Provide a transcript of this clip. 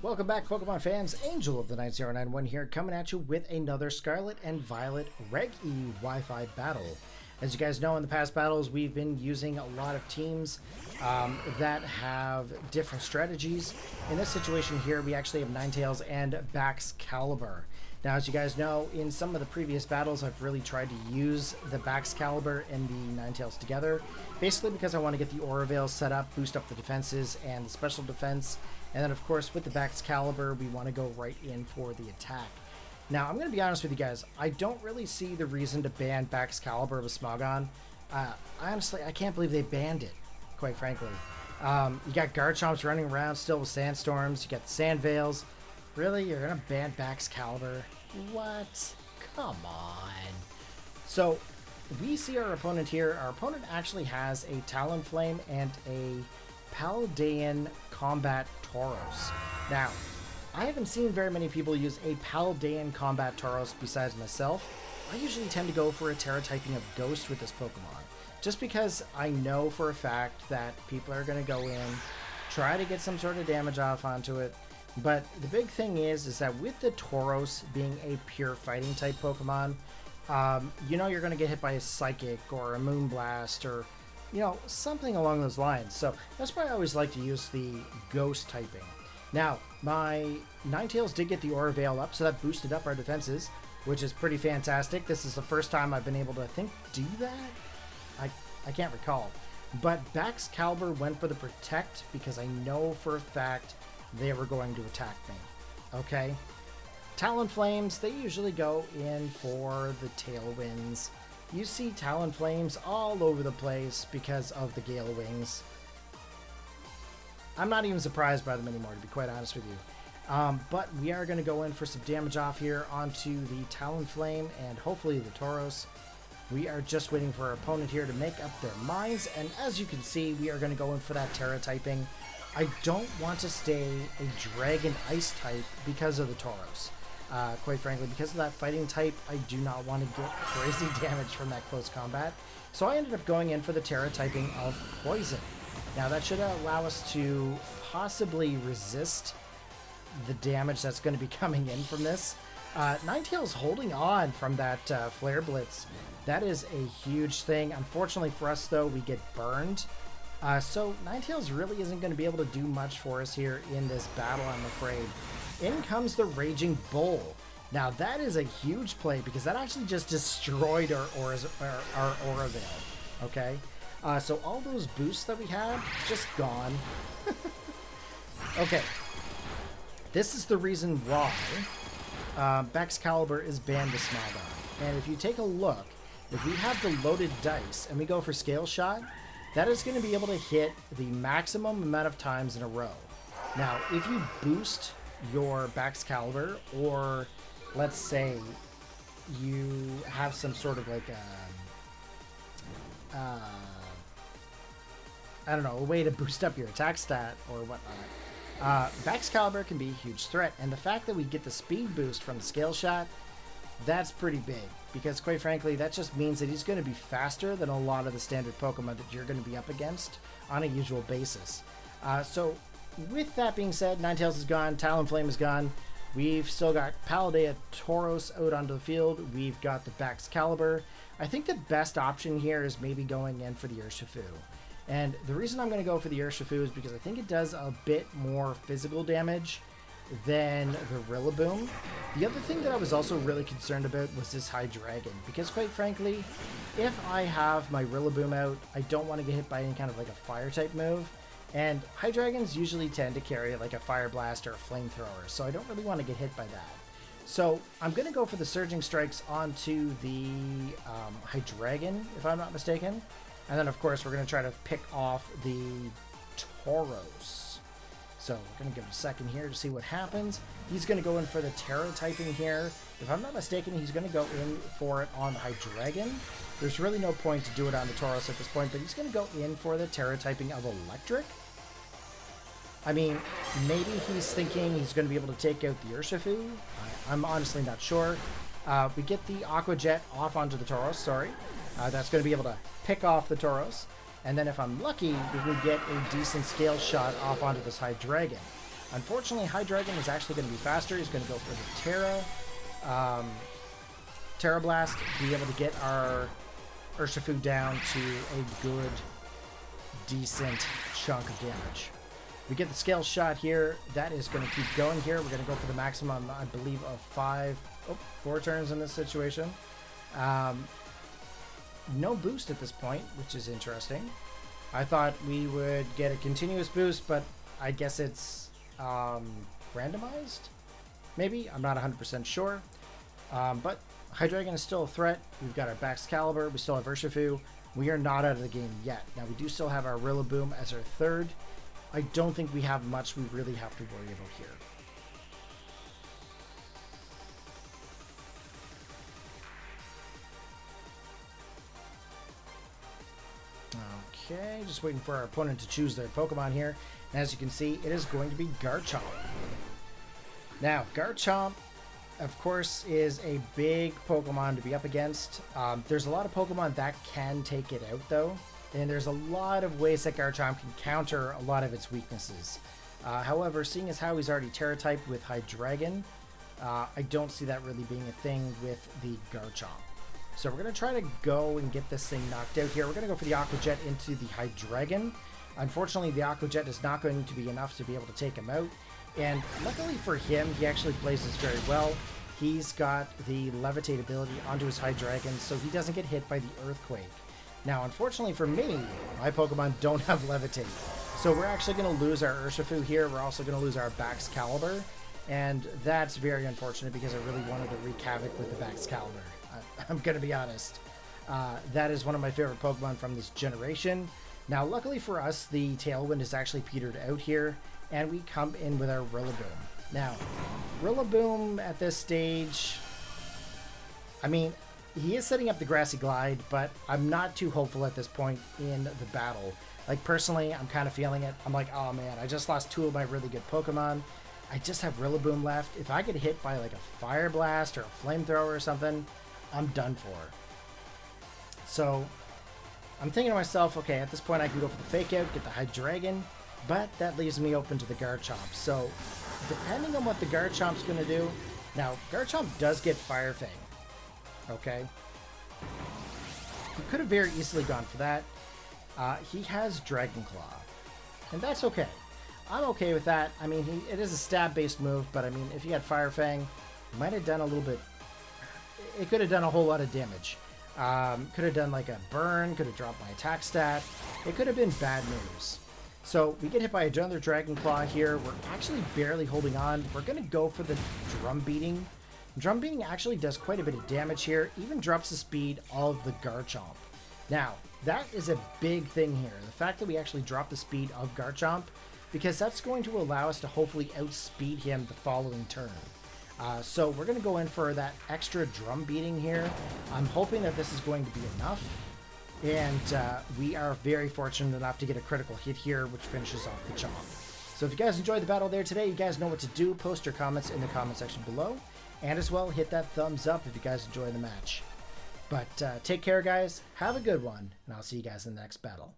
Welcome back, Pokemon fans. Angel of the 9091 here, coming at you with another Scarlet and Violet Reg E Wi-Fi battle. As you guys know, in the past battles, we've been using a lot of teams that have different strategies. In this situation here, we actually have Ninetales and Baxcalibur. Now, as you guys know, in some of the previous battles, I've really tried to use the Baxcalibur and the Ninetales together, basically because I want to get the Aura Veil set up, boost up the defenses and the special defense. And then, of course, with the Baxcalibur, we want to go right in for the attack. Now, I'm going to be honest with you guys. I don't really see the reason to ban Baxcalibur with Smogon. Honestly, I can't believe they banned it, quite frankly. You got Garchomps running around still with Sandstorms. You got the Sand Veils. Really? You're going to ban Baxcalibur? What? Come on. So, we see our opponent here. Our opponent actually has a Talonflame and a Paldean Combat Tauros. Now, I haven't seen very many people use a Paldean Combat Tauros besides myself. I usually tend to go for a Terra typing of Ghost with this Pokemon, just because I know for a fact that people are going to go in, try to get some sort of damage off onto it. But the big thing is that with the Tauros being a pure fighting type Pokemon, you know you're going to get hit by a Psychic or a Moonblast or something along those lines. So that's why I always like to use the Ghost typing. Now, my Ninetales did get the Aura Veil up, so that boosted up our defenses, which is pretty fantastic. This is the first time I've been able to, I think, do that? I can't recall. But Baxcalibur went for the Protect because I know for a fact they were going to attack me. Okay? Talonflames, they usually go in for the Tailwinds. You see Talonflames all over the place because of the Gale Wings. I'm not even surprised by them anymore, to be quite honest with you. But we are going to go in for some damage off here onto the Talonflame and hopefully the Tauros. We are just waiting for our opponent here to make up their minds. And as you can see, we are going to go in for that Terra typing. I don't want to stay a Dragon Ice type because of the Tauros. Quite frankly, because of that fighting type, I do not want to get crazy damage from that close combat. So I ended up going in for the Terra typing of Poison. Now that should allow us to possibly resist the damage that's going to be coming in from this. Ninetales holding on from that Flare Blitz. That is a huge thing. Unfortunately for us, though, we get burned. So Ninetales really isn't going to be able to do much for us here in this battle, I'm afraid. In comes the Raging Bull. Now that is a huge play because that actually just destroyed our Aura Veil. Okay? So all those boosts that we had, just gone. Okay. This is the reason why Baxcalibur is banned to Smogon. And if you take a look, if we have the loaded dice and we go for Scale Shot, that is going to be able to hit the maximum amount of times in a row. Now, if you boost your Baxcalibur, or let's say you have some sort of like I don't know, a way to boost up your attack stat or whatnot, Baxcalibur can be a huge threat. And the fact that we get the speed boost from the Scale Shot, that's pretty big, because quite frankly, that just means that he's going to be faster than a lot of the standard Pokemon that you're going to be up against on a usual basis. So with that being said, Ninetales is gone, Talonflame is gone. We've still got Paldean Tauros out onto the field. We've got the Baxcalibur. I think the best option here is maybe going in for the Urshifu. And the reason I'm going to go for the Urshifu is because I think it does a bit more physical damage than the Rillaboom. The other thing that I was also really concerned about was this Hydreigon, because quite frankly, if I have my Rillaboom out, I don't want to get hit by any kind of like a fire type move. And Hydreigons usually tend to carry like a Fire Blast or a Flamethrower, so I don't really want to get hit by that. So I'm going to go for the Surging Strikes onto the Hydreigon, if I'm not mistaken. And then, of course, we're going to try to pick off the Tauros. So we're going to give it a second here to see what happens. He's going to go in for the Terra typing here. If I'm not mistaken, he's going to go in for it on the Hydreigon. There's really no point to do it on the Tauros at this point, but he's going to go in for the Terra typing of Electric. I mean, maybe he's thinking he's going to be able to take out the Urshifu. I'm honestly not sure. We get the Aqua Jet off onto the Tauros, sorry. That's going to be able to pick off the Tauros. And then if I'm lucky, we can get a decent Scale Shot off onto this Hydreigon. Unfortunately, Hydreigon is actually going to be faster. He's going to go for the Terra Blast, be able to get our Urshifu down to a good, decent chunk of damage. We get the scale shot here. That is going to keep going here. We're going to go for the maximum, I believe, of 4 turns in this situation. No boost at this point, which is interesting. I thought we would get a continuous boost, but I guess it's randomized? Maybe? I'm not 100% sure. But Hydreigon is still a threat. We've got our Baxcalibur. We still have Urshifu. We are not out of the game yet. Now, we do still have our Rillaboom as our third. I don't think we have much we really have to worry about here. Okay, just waiting for our opponent to choose their Pokemon here. And as you can see, it is going to be Garchomp. Now, Garchomp, of course, is a big Pokemon to be up against. There's a lot of Pokemon that can take it out, though. And there's a lot of ways that Garchomp can counter a lot of its weaknesses. However, seeing as how he's already Terra-typed with Hydreigon, I don't see that really being a thing with the Garchomp. So we're going to try to go and get this thing knocked out here. We're going to go for the Aqua Jet into the Hydreigon. Unfortunately, the Aqua Jet is not going to be enough to be able to take him out. And luckily for him, he actually plays this very well. He's got the Levitate ability onto his Hydreigon, so he doesn't get hit by the Earthquake. Now, unfortunately for me, my Pokemon don't have Levitate. So we're actually going to lose our Urshifu here. We're also going to lose our Baxcalibur. And that's very unfortunate because I really wanted to wreak havoc with the Baxcalibur. I'm going to be honest. That is one of my favorite Pokemon from this generation. Now, luckily for us, the Tailwind is actually petered out here, and we come in with our Rillaboom. Now, Rillaboom at this stage, I mean, he is setting up the Grassy Glide, but I'm not too hopeful at this point in the battle. Like, personally, I'm kind of feeling it. I'm like, oh man, I just lost 2 of my really good Pokemon. I just have Rillaboom left. If I get hit by like a Fire Blast or a Flamethrower or something, I'm done for. So I'm thinking to myself, okay, at this point I can go for the Fake Out, get the Hydreigon, but that leaves me open to the Garchomp. So depending on what the Garchomp's going to do, now Garchomp does get Fire Fang, okay? He could have very easily gone for that. He has Dragon Claw, and that's okay. I'm okay with that. I mean, it is a stab-based move, but I mean, if he had Fire Fang, it might have done a little bit. It could have done a whole lot of damage. Could have done like a burn, could have dropped my attack stat. It could have been bad news. So we get hit by another Dragon Claw here. We're actually barely holding on. We're going to go for the Drum Beating. Drum Beating actually does quite a bit of damage here, even drops the speed of the Garchomp. Now, that is a big thing here. The fact that we actually drop the speed of Garchomp, because that's going to allow us to hopefully outspeed him the following turn. So we're going to go in for that extra Drum Beating here. I'm hoping that this is going to be enough. And we are very fortunate enough to get a critical hit here, which finishes off the Chomp. So if you guys enjoyed the battle there today, you guys know what to do. Post your comments in the comment section below. And as well, hit that thumbs up if you guys enjoy the match. But take care, guys. Have a good one. And I'll see you guys in the next battle.